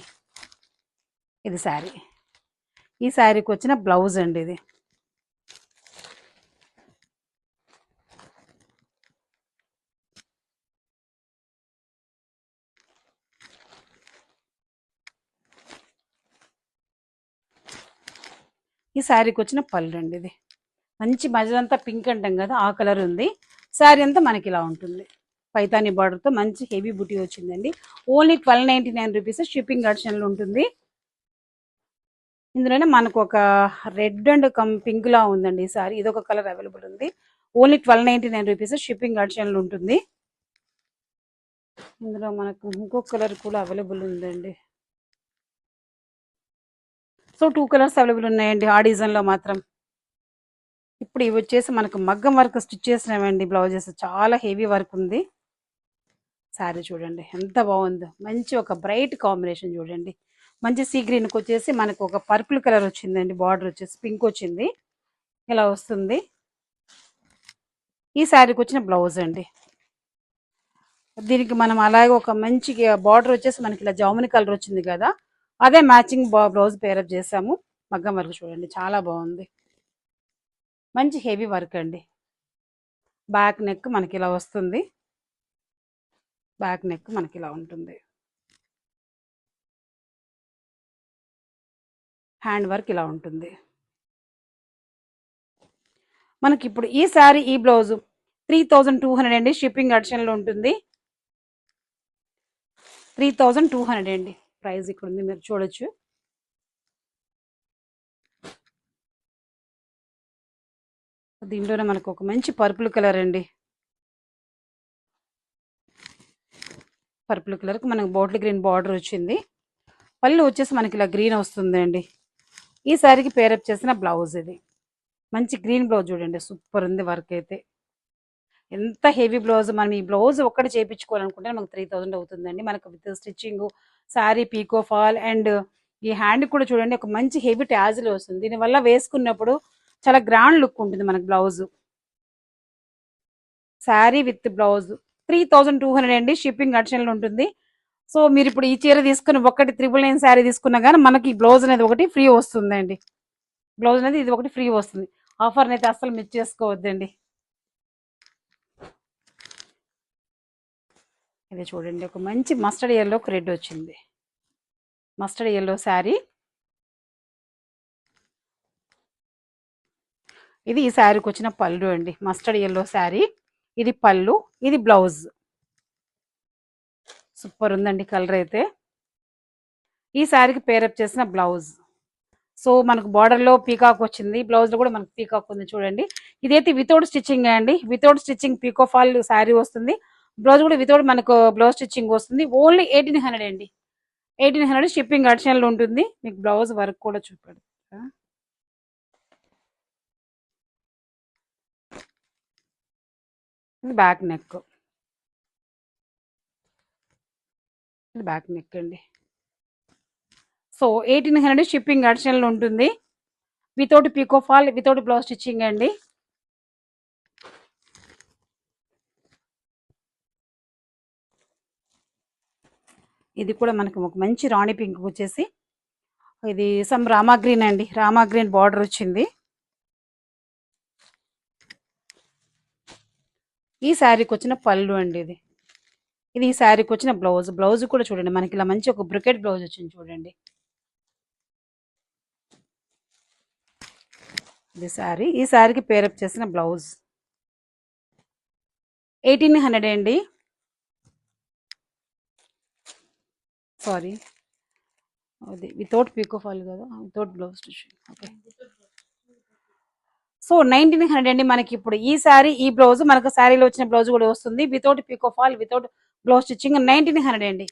Speaker 2: ఇది శారీ, ఈ శారీకి వచ్చిన బ్లౌజ్ అండి ఇది. ఈ శారీకి వచ్చిన పళ్ళు అండి ఇది. మంచి మధ్యలంతా పింక్ అంటాం కదా, ఆ కలర్ ఉంది. శారీ అంతా మనకి ఇలా ఉంటుంది, పైతాని బార్డర్తో మంచి హెవీ బుటీ వచ్చిందండి. ఓన్లీ 1299 రూపీస్ షిప్పింగ్ ఆప్షన్లో ఉంటుంది. ఇందులోనే మనకు ఒక రెడ్ అండ్ పింక్ లా ఉందండి ఈ సారీ. ఇదొక కలర్ అవైలబుల్ ఉంది. ఓన్లీ 1299 రూపీస్ షిప్పింగ్ ఆప్షన్లో ఉంటుంది. ఇందులో మనకు ఇంకొక కలర్ కూడా అవైలబుల్ ఉందండి. సో 2 కలర్స్ అవైలబుల్ ఉన్నాయండి ఆ డిజైన్లో మాత్రం. ఇప్పుడు ఇవి వచ్చేసి మనకు మగ్గం వర్క్ స్టిచ్ చేసినవండి బ్లౌజెస్, చాలా హెవీ వర్క్ ఉంది. శారీ చూడండి ఎంత బాగుందో, మంచి ఒక బ్రైట్ కాంబినేషన్ చూడండి. మంచి సీ గ్రీన్కి వచ్చేసి మనకు ఒక పర్పుల్ కలర్ వచ్చిందండి, బార్డర్ వచ్చేసి పింక్ వచ్చింది, ఇలా వస్తుంది. ఈ శారీకి వచ్చిన బ్లౌజ్ అండి. దీనికి మనం అలాగే ఒక మంచి బార్డర్ వచ్చేసి మనకి ఇలా జాముని కలర్ వచ్చింది కదా, అదే మ్యాచింగ్ బ్లౌజ్ పేరప్ చేసాము. మగ్గం వర్క్ చూడండి చాలా బాగుంది, మంచి హెవీ వర్క్ అండి. బ్యాక్ నెక్ మనకి ఇలా వస్తుంది, బ్యాక్ నెక్ మనకి ఇలా ఉంటుంది. హ్యాండ్ వర్క్ ఇలా ఉంటుంది. మనకి ఇప్పుడు ఈ శారీ ఈ బ్లౌజ్ 3200 అండి, షిప్పింగ్ అడిషనల్ ఉంటుంది. 3200 అండి ప్రైస్ ఇక్కడ ఉంది, మీరు చూడొచ్చు. దీంట్లోనే మనకు ఒక మంచి పర్పుల్ కలర్ అండి, పర్పుల్ కలర్కి మనకు బాటిల్ గ్రీన్ బార్డర్ వచ్చింది. పళ్ళు వచ్చేసి మనకి ఇలా గ్రీన్ వస్తుంది అండి. ఈ శారీకి పేరప్ చేసిన బ్లౌజ్ ఇది, మంచి గ్రీన్ బ్లౌజ్ చూడండి, సూపర్ ఉంది వర్క్ అయితే. ఎంత హెవీ బ్లౌజ్, మనం ఈ బ్లౌజ్ ఒక్కటి చేయించుకోవాలనుకుంటే మనకు 3000 అవుతుందండి. మనకు with stitching, sari pico fall and ఈ హ్యాండ్ కూడా చూడండి ఒక మంచి హెవీ ట్యాజిల్ వస్తుంది. దీనివల్ల వేసుకున్నప్పుడు చాలా గ్రాండ్ లుక్ ఉంటుంది మనకు బ్లౌజ్. శారీ విత్ బ్లౌజ్ 3200 అండి, షిప్పింగ్ అడిషనల్ ఉంటుంది. సో మీరు ఇప్పుడు ఈ చీర తీసుకుని ఒకటి 999 శారీ తీసుకున్నా కానీ మనకి బ్లౌజ్ అనేది ఒకటి ఫ్రీ వస్తుందండి. బ్లౌజ్ అనేది ఇది ఒకటి ఫ్రీ వస్తుంది. ఆఫర్ని అయితే అస్సలు మిస్ చేసుకోవద్దండి. ఇది చూడండి ఒక మంచి మస్టర్డ్ ఎల్లో రెడ్ వచ్చింది, మస్టర్డ్ ఎల్లో శారీ. ఇది ఈ శారీకి వచ్చిన పళ్ళు అండి, మస్టర్డ్ ఎల్లో శారీ. ఇది పళ్ళు, ఇది బ్లౌజ్. సూపర్ ఉందండి కలర్ అయితే. ఈ శారీకి పేరప్ చేసిన బ్లౌజ్. సో మనకు బార్డర్లో పీకాక్ వచ్చింది, బ్లౌజ్లో కూడా మనకు పీకాక్ ఉంది చూడండి. ఇదైతే వితౌట్ స్టిచ్చింగ్ అండి, వితౌట్ స్టిచ్చింగ్ పీకో ఫాల్ శారీ వస్తుంది. బ్లౌజ్ కూడా వితౌట్ మనకు బ్లౌజ్ స్టిచ్చింగ్ వస్తుంది. ఓన్లీ 1800 అండి, 1800 షిప్పింగ్ అడిషనల్ ఉంటుంది. మీకు బ్లౌజ్ వర్క్ కూడా చూపెడతా. బ్యాక్ నెక్, బ్యాక్ నెక్ అండి. సో 1800 షిప్పింగ్ అడిషనల్ ఉంటుంది, without పీకో fall, without blouse stitching అండి. ఇది కూడా మనకు ఒక మంచి రాణి పింక్ వచ్చేసి, ఇది సమ్ రామా గ్రీన్ అండి, రామా గ్రీన్ బార్డర్ వచ్చింది. ఈ శారీకి వచ్చిన పళ్ళు అండి ఇది. ఇది ఈ శారీకి వచ్చిన బ్లౌజ్. బ్లౌజ్ కూడా చూడండి మనకి ఇలా మంచి ఒక బ్రొకెట్ బ్లౌజ్ వచ్చింది చూడండి. ఇది శారీ, ఈ శారీకి పేరప్ చేసిన బ్లౌజ్. 1800 అండి, సారీ అది వితౌట్ పీకో ఫాల్ కదా, without blouse stitching. Okay, so 1900 అండి. మనకి ఇప్పుడు ఈ శారీ ఈ బ్లౌజ్, మనకు శారీలో వచ్చిన బ్లౌజ్ కూడా వస్తుంది without పీకో fall, without blouse stitching. 1900 అండి,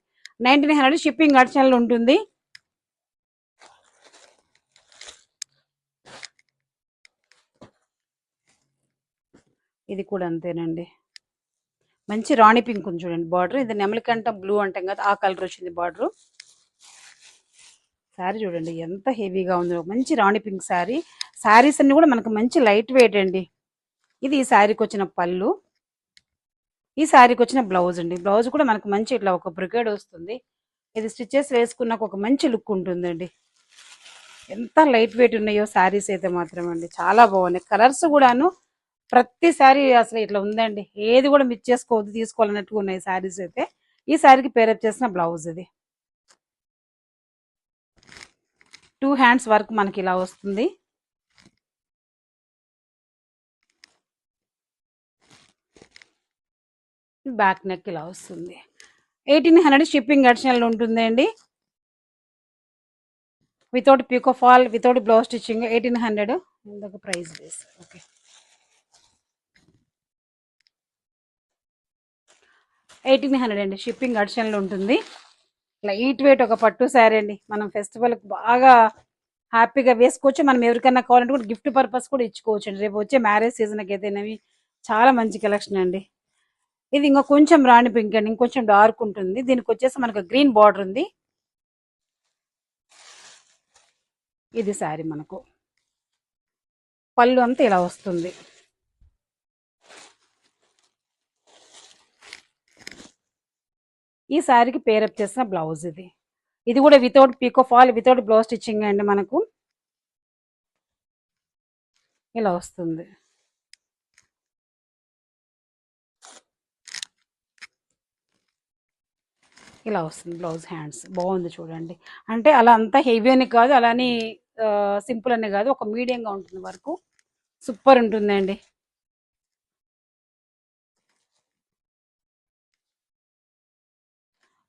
Speaker 2: 1900 షిప్పింగ్ అడిషనల్ ఉంటుంది. ఇది కూడా అంతేనండి, మంచి రాణి పింక్ ఉంది చూడండి బార్డర్. ఇది నెమలికంఠం బ్లూ అంటాం కదా, ఆ కలర్ వచ్చింది బార్డర్. శారీ చూడండి ఎంత హెవీగా ఉందో, మంచి రాణి పింక్ శారీ. శారీస్ అన్ని కూడా మనకు మంచి లైట్ వెయిట్ అండి. ఇది ఈ శారీకి వచ్చిన పళ్ళు, ఈ శారీకి వచ్చిన బ్లౌజ్ అండి. బ్లౌజ్ కూడా మనకు మంచి ఇట్లా ఒక బ్రిగేడ్ వస్తుంది. ఇది స్టిచెస్ వేసుకున్నాక ఒక మంచి లుక్ ఉంటుందండి. ఎంత లైట్ వెయిట్ ఉన్నాయో శారీస్ అయితే మాత్రం అండి, చాలా బాగున్నాయి. కలర్స్ కూడాను ప్రతి శారీ అసలు ఇట్లా ఉందండి, ఏది కూడా మిస్ చేసుకోవద్దు, తీసుకోవాలన్నట్టుగా ఉన్నాయి శారీస్ అయితే. ఈ శారీకి పేరప్ చేసిన బ్లౌజ్ ఇది. 2 హ్యాండ్స్ వర్క్ మనకి ఇలా వస్తుంది. బ్యాక్ నెక్ ఇలా వస్తుంది. 1800 షిప్పింగ్ అడిషనల్ ఉంటుంది అండి, without పీకో fall, without blouse stitching. 1800 ఇందాక ప్రైస్ బేస్. ఓకే, 1800 అండి, షిప్పింగ్ అడిషనల్ ఉంటుంది. లైట్ వెయిట్ ఒక పట్టు శారీ అండి, మనం ఫెస్టివల్కి బాగా హ్యాపీగా వేసుకోవచ్చు. మనం ఎవరికైనా కావాలంటే కూడా గిఫ్ట్ పర్పస్ కూడా ఇచ్చుకోవచ్చు అండి. రేపు వచ్చే మ్యారేజ్ సీజన్కి అయితేనేవి చాలా మంచి కలెక్షన్ అండి. ఇది ఇంకా కొంచెం రాణి పింక్ అండి, ఇంకొంచెం డార్క్ ఉంటుంది. దీనికి వచ్చేసి మనకు గ్రీన్ బార్డర్ ఉంది. ఇది శారీ మనకు పళ్ళు అంతా ఇలా వస్తుంది. ఈ శారీకి పేరప్ చేసిన బ్లౌజ్ ఇది. ఇది కూడా without పీకో fall, without blouse stitching అండి. మనకు ఇలా వస్తుంది. ఇలా వస్తుంది బ్లౌజ్. హ్యాండ్స్ బాగుంది చూడండి. అంటే అలా అంతా హెవీ అని కాదు, అలానే సింపుల్ అని కాదు, ఒక మీడియంగా ఉంటుంది వరకు. సూపర్ ఉంటుందండి.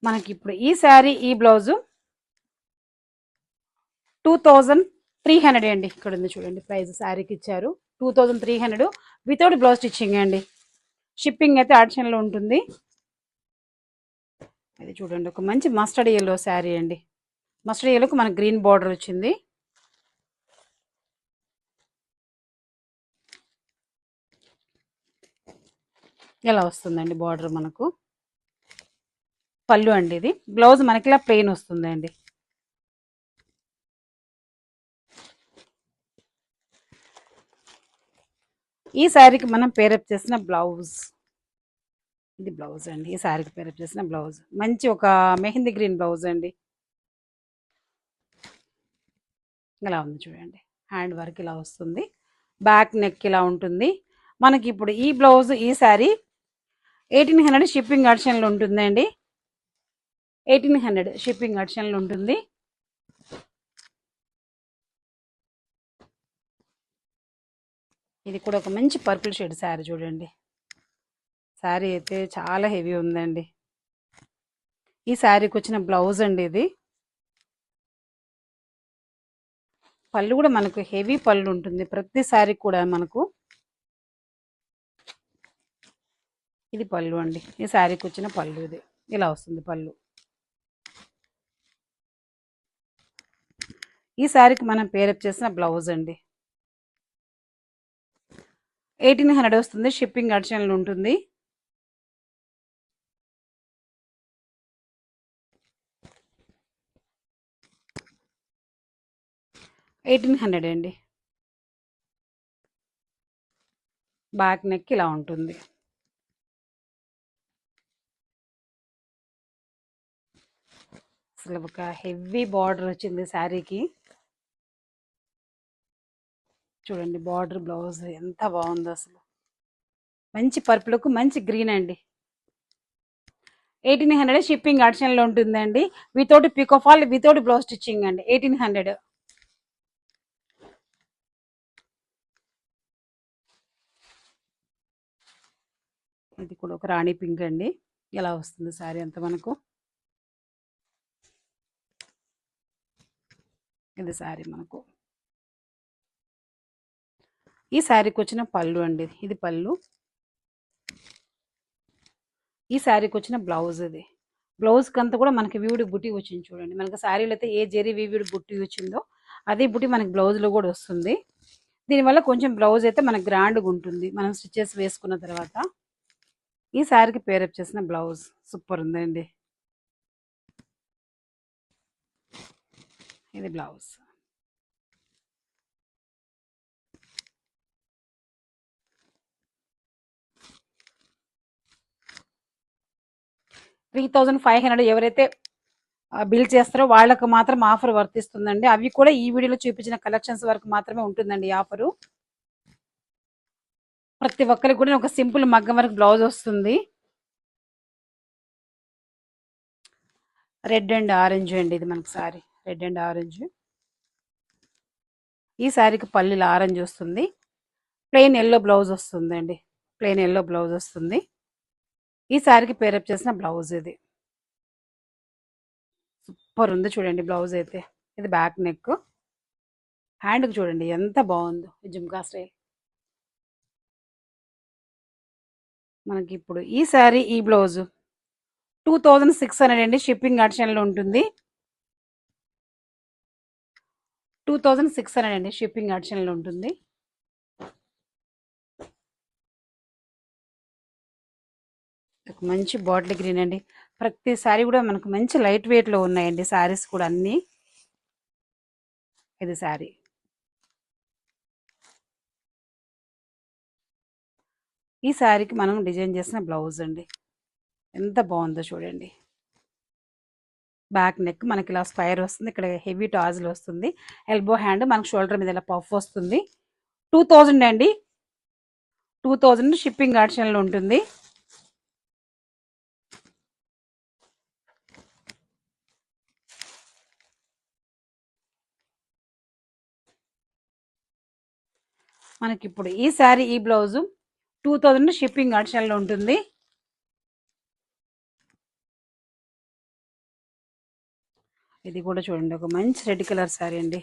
Speaker 2: మనకి ఇప్పుడు ఈ శారీ ఈ బ్లౌజు 2300 అండి. ఇక్కడ ఉంది చూడండి ప్రైస్, శారీకి ఇచ్చారు 2300 వితౌట్ బ్లౌజ్ స్టిచ్చింగ్ అండి. షిప్పింగ్ అయితే ఆప్షన్లో ఉంటుంది. ఇది చూడండి, ఒక మంచి మస్టర్డ్ ఎల్లో శారీ అండి. మస్టర్డ్ ఎల్లోకి మనకు గ్రీన్ బార్డర్ వచ్చింది. ఇలా వస్తుందండి బార్డర్ మనకు. పళ్ళు అండి ఇది. బ్లౌజ్ మనకి ఇలా ప్లెయిన్ వస్తుందండి. ఈ శారీకి మనం పేరప్ చేసిన బ్లౌజ్, ఇది బ్లౌజ్ అండి. ఈ శారీకి పేరప్ చేసిన బ్లౌజ్ మంచి ఒక మెహందీ గ్రీన్ బ్లౌజ్ అండి. ఇలా ఉంది చూడండి. హ్యాండ్ వర్క్ ఇలా వస్తుంది, బ్యాక్ నెక్ ఇలా ఉంటుంది. మనకి ఇప్పుడు ఈ బ్లౌజ్ ఈ శారీ 1800 షిప్పింగ్ ఆప్షన్లో ఉంటుందండి. 1800 షిప్పింగ్ ఆప్షన్లో ఉంటుంది. ఇది కూడా ఒక మంచి పర్పుల్ షేడ్ శారీ చూడండి. శారీ అయితే చాలా హెవీ ఉందండి. ఈ శారీకి వచ్చిన బ్లౌజ్ అండి ఇది. పళ్ళు కూడా మనకు హెవీ పళ్ళు ఉంటుంది ప్రతి శారీ కూడా మనకు. ఇది పళ్ళు అండి. ఈ శారీకి వచ్చిన పళ్ళు ఇది. ఇలా వస్తుంది పళ్ళు. ఈ శారీకి మనం పేరప్ చేసిన బ్లౌజ్ అండి. 1800 వస్తుంది, షిప్పింగ్ ఆప్షన్లో ఉంటుంది. $1800 అండి. బ్యాక్ నెక్ ఇలా ఉంటుంది. అసలు ఒక హెవీ బార్డర్ వచ్చింది శారీకి. చూడండి బార్డర్, బ్లౌజ్ ఎంత బాగుందో అసలు. మంచి పర్పుల్కు మంచి గ్రీన్ అండి. 1800 షిప్పింగ్ ఆప్షన్లో ఉంటుందండి. Without pico fall, without blouse stitching అండి. 1800. ఇది కూడా ఒక రాణి పింక్ అండి. ఎలా వస్తుంది శారీ అంతా మనకు. ఇది శారీ మనకు. ఈ శారీకి వచ్చిన పళ్ళు అండి. ఇది పళ్ళు. ఈ శారీకి వచ్చిన బ్లౌజ్ ఇది. బ్లౌజ్కి అంతా కూడా మనకి వివిడి బుట్టి వచ్చింది చూడండి. మనకి శారీలో అయితే ఏ జెరీ వివిడి బుట్టి వచ్చిందో అదే బుట్టి మనకి బ్లౌజ్లో కూడా వస్తుంది. దీనివల్ల కొంచెం బ్లౌజ్ అయితే మనకు గ్రాండ్గా ఉంటుంది మనం స్టిచెస్ వేసుకున్న తర్వాత. ఈ శారీకి పేరప్ చేసిన బ్లౌజ్ సూపర్ ఉందండి. ఇది బ్లౌజ్. $3500 ఎవరైతే బిల్ చేస్తారో వాళ్ళకు మాత్రం ఆఫర్ వర్తిస్తుందండి. అవి కూడా ఈ వీడియోలో చూపించిన కలెక్షన్స్ వరకు మాత్రమే ఉంటుందండి ఆఫరు. ప్రతి ఒక్కరికి కూడా ఒక సింపుల్ మగ్గం వరకు బ్లౌజ్ వస్తుంది. రెడ్ అండ్ ఆరెంజ్ అండి ఇది మనకు శారీ. Red and orange. ఈ శారీకి పల్లీల ఆరెంజ్ వస్తుంది. ప్లెయిన్ ఎల్లో బ్లౌజ్ వస్తుందండి. ప్లెయిన్ ఎల్లో బ్లౌజ్ వస్తుంది. ఈ శారీకి పేరప్ చేసిన బ్లౌజ్ ఇది. సూపర్ ఉంది చూడండి బ్లౌజ్ అయితే. ఇది బ్యాక్ నెక్. హ్యాండ్కి చూడండి ఎంత బాగుందో జుమ్కా స్టైల్. మనకి ఇప్పుడు ఈ శారీ ఈ బ్లౌజ్ 2600 అండి. షిప్పింగ్ ఆప్షన్లో ఉంటుంది. 2600 అండి. షిప్పింగ్ ఆప్షన్లో ఉంటుంది. ఒక మంచి బాటిల్ గ్రీన్ అండి. ప్రతి సారీ కూడా మనకు మంచి లైట్ వెయిట్లో ఉన్నాయండి సారీస్ కూడా అన్నీ. ఇది సారీ. ఈ సారీకి మనం డిజైన్ చేసిన బ్లౌజ్ అండి. ఎంత బాగుందో చూడండి. బ్యాక్ నెక్ మనకి ఇలా స్క్వైర్ వస్తుంది, ఇక్కడ హెవీ టాజిల్ వస్తుంది, ఎల్బో హ్యాండ్ మనకు షోల్డర్ మీద ఇలా పఫ్ వస్తుంది. 2000 అండి. 2000 షిప్పింగ్ ఆప్షన్లో ఉంటుంది. మనకి ఇప్పుడు ఈ శారీ ఈ బ్లౌజు 2000 షిప్పింగ్ ఆప్షన్లో ఉంటుంది. ఇది కూడా చూడండి, ఒక మంచి రెడ్ కలర్ శారీ అండి.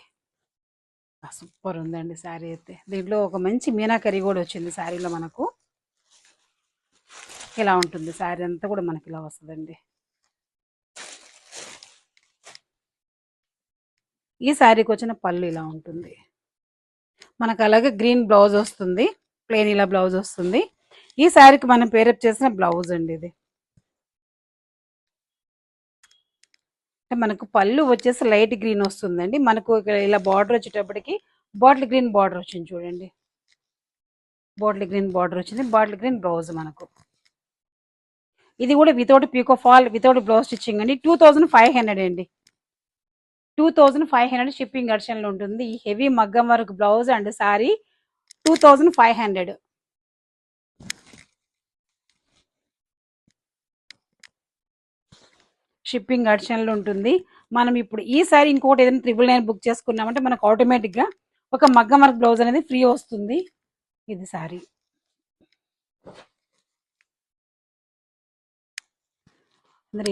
Speaker 2: సూపర్ ఉందండి శారీ అయితే. దీంట్లో ఒక మంచి మీనాకరీ కూడా వచ్చింది శారీలో మనకు. ఇలా ఉంటుంది శారీ అంతా కూడా మనకి ఇలా వస్తుందండి. ఈ శారీకి వచ్చిన పళ్ళు ఇలా ఉంటుంది మనకు. అలాగే గ్రీన్ బ్లౌజ్ వస్తుంది, ప్లెయిన్ ఇలా బ్లౌజ్ వస్తుంది. ఈ శారీకి మనం పేరప్ చేసిన బ్లౌజ్ అండి ఇది. మనకు పళ్ళు వచ్చేసి లైట్ గ్రీన్ వస్తుందండి. మనకు ఇలా బార్డర్ వచ్చేటప్పటికి బాటిల్ గ్రీన్ బార్డర్ వచ్చింది చూడండి. బాటిల్ గ్రీన్ బార్డర్ వచ్చింది, బాటిల్ గ్రీన్ బ్లౌజ్ మనకు. ఇది కూడా without పీకో fall, without blouse stitching అండి. 2500 అండి. 2500 షిప్పింగ్ ఆప్షన్లో ఉంటుంది. ఈ హెవీ మగ్గం work blouse and sorry 2500. Shipping ఆప్షన్లో ఉంటుంది. మనం ఇప్పుడు ఈ సారీ ఇంకోటి ఏదైనా 999 బుక్ చేసుకున్నామంటే మనకు ఆటోమేటిక్గా ఒక మగ్గం వర్క్ బ్లౌజ్ అనేది ఫ్రీ వస్తుంది. ఇది సారీ.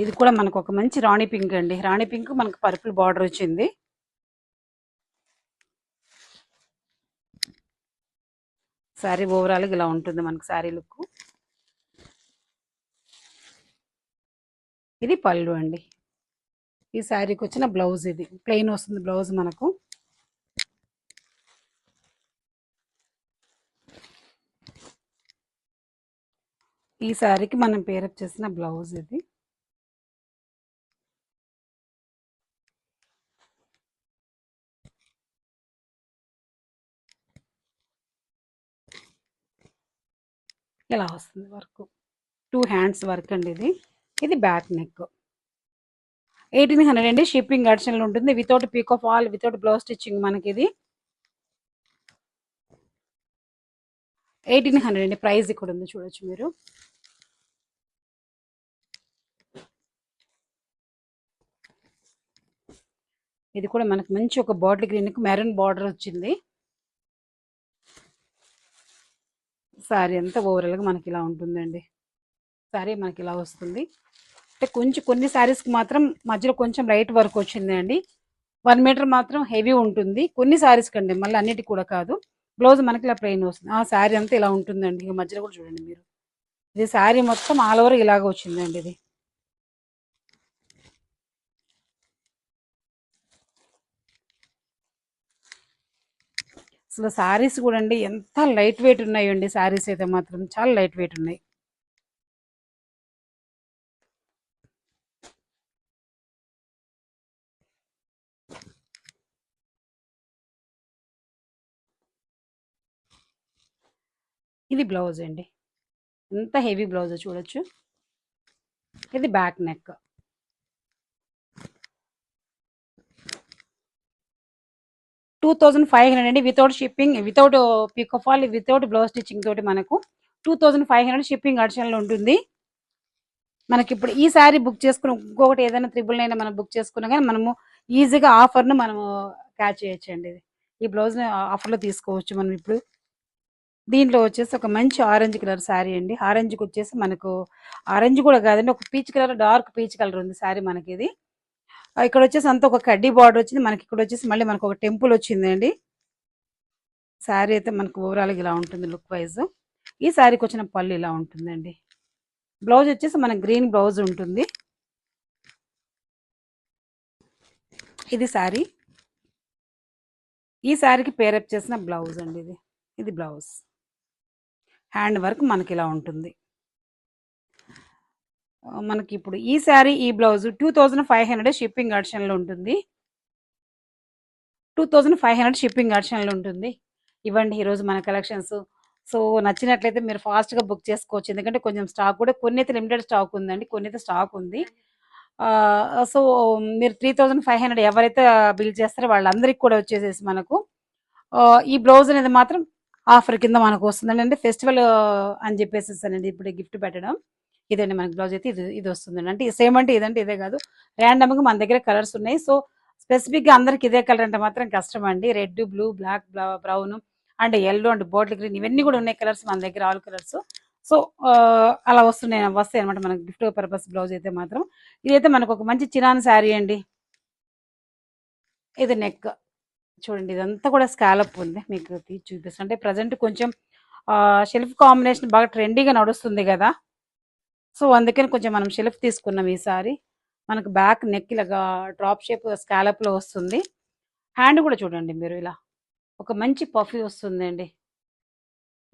Speaker 2: ఇది కూడా మనకు ఒక మంచి రాణి పింక్ అండి. రాణి పింక్ మనకు పర్పుల్ బార్డర్ వచ్చింది. శారీ ఓవరాల్ ఇలా ఉంటుంది మనకు శారీ లుక్. ఇది పళ్ళు అండి. ఈ శారీకి వచ్చిన బ్లౌజ్ ఇది ప్లెయిన్ వస్తుంది బ్లౌజ్ మనకు. ఈ శారీకి మనం పేరప్ చేసిన బ్లౌజ్ ఇది. ఇలా వస్తుంది వర్క్, 2 హ్యాండ్స్ వర్క్ అండి ఇది. ఇది బ్యాక్ నెక్. 1800 అండి. షిప్పింగ్ ఆప్షన్లో ఉంటుంది, without పీకో fall, without blouse stitching మనకి ఇది. 1800 అండి. ప్రైస్ ఇక్కడ ఉంది చూడొచ్చు మీరు. ఇది కూడా మనకు మంచి ఒక బాటిల్ గ్రీన్కి మెరూన్ బార్డర్ వచ్చింది. శారీ అంతా ఓవరాల్గా మనకి ఇలా ఉంటుందండి. శారీ మనకి ఇలా వస్తుంది. అంటే కొంచెం కొన్ని శారీస్కి మాత్రం మధ్యలో కొంచెం లైట్ వర్క్ వచ్చింది అండి. 1 మీటర్ మాత్రం హెవీ ఉంటుంది కొన్ని శారీస్ కండి, మళ్ళీ అన్నిటికి కూడా కాదు. బ్లౌజ్ మనకి ఇలా ప్లెయిన్ వస్తుంది. ఆ శారీ అంతా ఇలా ఉంటుందండి. ఇక మధ్యలో కూడా చూడండి మీరు. ఇది శారీ మొత్తం ఆల్ ఓవర్ ఇలాగ వచ్చిందండి ఇది. అసలు శారీస్ కూడా అండి ఎంత లైట్ వెయిట్ ఉన్నాయండి. శారీస్ అయితే మాత్రం చాలా లైట్ వెయిట్ ఉన్నాయి. ఇది బ్లౌజ్ అండి, ఎంత హెవీ బ్లౌజ్ చూడొచ్చు. ఇది బ్యాక్ నెక్. $2500 అండి. Without shipping, without pico fall, without blouse stitching తోటి మనకు 2500 షిప్పింగ్ ఆప్షన్లో ఉంటుంది. మనకి ఇప్పుడు ఈ శారీ బుక్ చేసుకుని ఇంకొకటి ఏదైనా 999 మనం బుక్ చేసుకున్నా కానీ మనము ఈజీగా ఆఫర్ను మనము క్యాచ్ చేయొచ్చండి. ఈ బ్లౌజ్ని ఆఫర్లో తీసుకోవచ్చు మనం. ఇప్పుడు దీంట్లో వచ్చేసి ఒక మంచి ఆరెంజ్ కలర్ శారీ అండి. ఆరెంజ్కి వచ్చేసి మనకు ఆరెంజ్ కూడా కాదండి, ఒక peach colour, dark peach colour ఉంది శారీ మనకి ఇది. ఇక్కడ వచ్చేసి అంతా ఒక కడ్డీ బార్డర్ వచ్చింది మనకి. ఇక్కడ వచ్చేసి మళ్ళీ మనకు ఒక టెంపుల్ వచ్చిందండి. శారీ అయితే మనకు ఓవరాల్గా ఇలా ఉంటుంది లుక్ వైజ్. ఈ శారీకి వచ్చిన పళ్ళు ఇలా ఉంటుందండి. బ్లౌజ్ వచ్చేసి మన గ్రీన్ బ్లౌజ్ ఉంటుంది. ఇది శారీ. ఈ శారీకి పేరప్ చేసిన బ్లౌజ్ అండి ఇది. ఇది బ్లౌజ్. హ్యాండ్ వర్క్ మనకి ఇలా ఉంటుంది. మనకి ఇప్పుడు ఈ శారీ ఈ బ్లౌజ్ 2500 షిప్పింగ్ ఆప్షన్లో ఉంటుంది. 2500 షిప్పింగ్ ఆప్షన్లో ఉంటుంది. ఇవ్వండి ఈరోజు మన కలెక్షన్స్. సో నచ్చినట్లయితే మీరు ఫాస్ట్గా బుక్ చేసుకోవచ్చు. ఎందుకంటే కొంచెం స్టాక్ కూడా కొన్ని అయితే లిమిటెడ్ స్టాక్ ఉందండి, కొన్ని అయితే స్టాక్ ఉంది. సో మీరు 3500 ఎవరైతే బిల్ చేస్తారో వాళ్ళందరికీ కూడా వచ్చేసేసి మనకు ఈ బ్లౌజ్ అనేది మాత్రం ఆఫర్ కింద మనకు వస్తుందండి. అంటే ఫెస్టివల్ అని చెప్పేసేసానండి ఇప్పుడు గిఫ్ట్ పెట్టడం. ఇదండి మనకి బ్లౌజ్ అయితే ఇది వస్తుందండి. అంటే సేమ్ అంటే ఇదంటే ఇదే కాదు, ర్యాండమ్గా మన దగ్గర కలర్స్ ఉన్నాయి. సో స్పెసిఫిక్గా అందరికి ఇదే కలర్ అంటే మాత్రం కష్టం అండి. Red, blue, black, brown and yellow and bottle green ఇవన్నీ కూడా ఉన్నాయి కలర్స్ మన దగ్గర, ఆల్ కలర్స్. సో అలా వస్తాయి అనమాట మనకి గిఫ్ట్ పర్పస్ బ్లౌజ్ అయితే మాత్రం. ఇదైతే మనకు ఒక మంచి చినాన్ శారీ అండి. ఇది నెక్ చూడండి, ఇదంతా కూడా స్కాలప్ ఉంది. మీకు తీసి చూపిస్తాను. అంటే ప్రజెంట్ కొంచెం షెల్ఫ్ కాంబినేషన్ బాగా ట్రెండీగా నడుస్తుంది కదా, సో అందుకని కొంచెం మనం షెల్ఫ్ తీసుకున్నాం ఈసారి. మనకు బ్యాక్ నెక్ ఇలాగా డ్రాప్ షేప్ స్కాలప్లో వస్తుంది. హ్యాండ్ కూడా చూడండి మీరు, ఇలా ఒక మంచి పఫీ వస్తుందండి,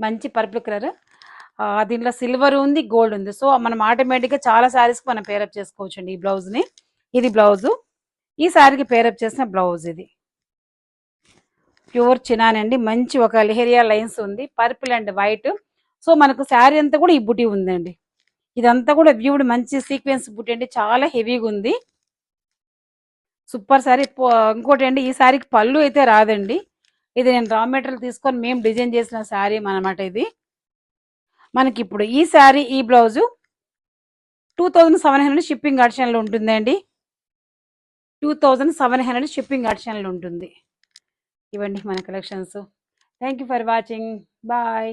Speaker 2: మంచి పర్పుల్ కలర్. దీంట్లో సిల్వర్ ఉంది, గోల్డ్ ఉంది. సో మనం ఆటోమేటిక్గా చాలా శారీస్కి మనం పేరప్ చేసుకోవచ్చు అండి ఈ బ్లౌజ్ని. ఇది బ్లౌజు, ఈ శారీకి పేరప్ చేసిన బ్లౌజ్. ఇది ప్యూర్ చినాన్ అండి, మంచి ఒక లెహరియా లైన్స్ ఉంది, పర్పుల్ అండ్ వైట్. సో మనకు శారీ అంతా కూడా ఈ బుటీ ఉందండి. ఇదంతా కూడా వ్యూడ్ మంచి సీక్వెన్స్ బుటీ అండి, చాలా హెవీగా ఉంది, సూపర్ శారీ. ఇంకోటి అండి, ఈ శారీకి పళ్ళు అయితే రాదండి. ఇది నేను రా మెటీరియల్ తీసుకొని మేము డిజైన్ చేసిన శారీ అనమాట. ఇది మనకి ఇప్పుడు ఈ శారీ ఈ బ్లౌజు 2700 షిప్పింగ్ ఆప్షన్లో ఉంటుందండి. 2700 షిప్పింగ్ ఆప్షన్లో ఉంటుంది. ఇవ్వండి మన collections. Thank you for watching. Bye.